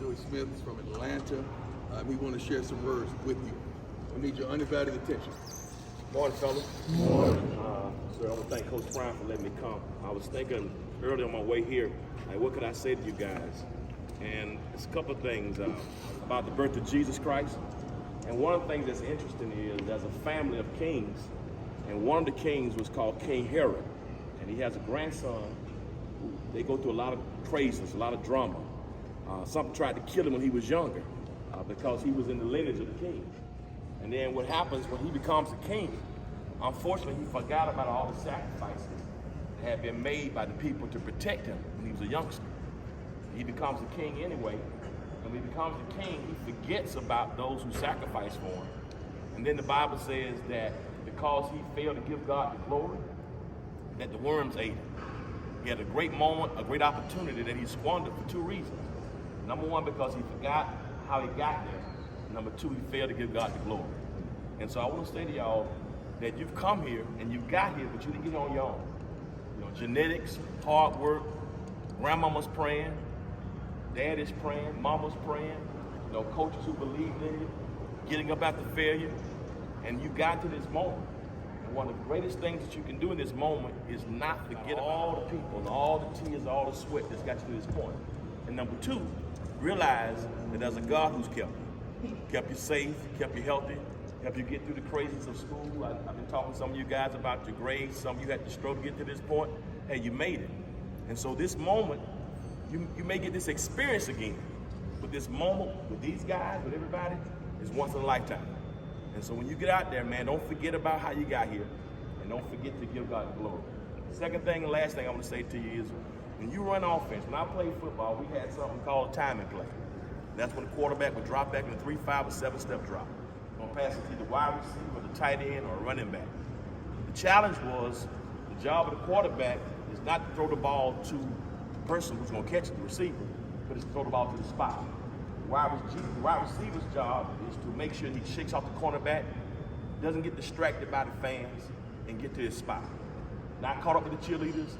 Dewey Smith is from Atlanta. We want to share some words with you. We need your undivided attention. Morning, fellas. Morning. Sir, I want to thank Coach Brown for letting me come. I was thinking early on my way here, like, what could I say to you guys? And it's a couple of things about the birth of Jesus Christ. And one of the things that's interesting is there's a family of kings, and one of the kings was called King Herod. And he has a grandson who they go through a lot of craziness, a lot of drama. Something tried to kill him when he was younger because he was in the lineage of the king. And then what happens when he becomes a king, unfortunately he forgot about all the sacrifices that had been made by the people to protect him when he was a youngster. He becomes a king anyway, and when he becomes a king, he forgets about those who sacrificed for him. And then the Bible says that because he failed to give God the glory, that the worms ate him. He had a great moment, a great opportunity that he squandered for two reasons. Number one, because he forgot how he got there. Number two, he failed to give God the glory. And so I want to say to y'all that you've come here and you got here, but you didn't get here on your own. You know, genetics, hard work, grandmama's praying, dad is praying, mama's praying, you know, coaches who believed in you, getting up after failure, and you got to this moment. And one of the greatest things that you can do in this moment is not forget all the people and all the tears, all the sweat that's got you to this point. And number two, realize that there's a God who's kept you safe, kept you healthy, helped you get through the craziness of school. I've been talking to some of you guys about your grades. Some of you had to struggle to get to this point. Hey, you made it. And so this moment, you may get this experience again. But this moment with these guys, with everybody, is once in a lifetime. And so when you get out there, man, don't forget about how you got here, and don't forget to give God the glory. Second thing and last thing I want to say to you is, when you run offense, when I played football, we had something called a timing play. That's when the quarterback would drop back in a 3, 5, or 7-step drop. You're going to pass it to either wide receiver, the tight end, or a running back. The challenge was, the job of the quarterback is not to throw the ball to the person who's going to catch it, the receiver, but it's to throw the ball to the spot. The wide receiver's job is to make sure he shakes off the cornerback, doesn't get distracted by the fans, and get to his spot. Not caught up with the cheerleaders,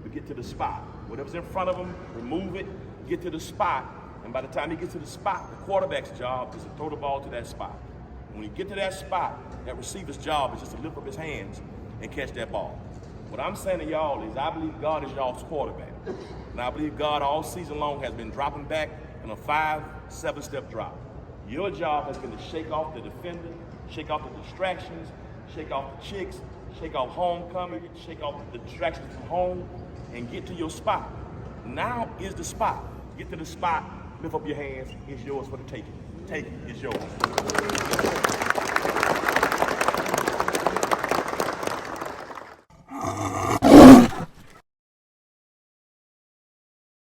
but get to the spot. Whatever's in front of him, remove it, get to the spot, and by the time he gets to the spot, the quarterback's job is to throw the ball to that spot. And when you get to that spot, that receiver's job is just to lift up his hands and catch that ball. What I'm saying to y'all is I believe God is y'all's quarterback. And I believe God all season long has been dropping back in a 5, 7-step drop. Your job has been to shake off the defender, shake off the distractions, shake off the chicks, shake off homecoming, shake off the distractions from home, and get to your spot. Now is the spot. Get to the spot, lift up your hands, it's yours for the taking. Take it, it's yours.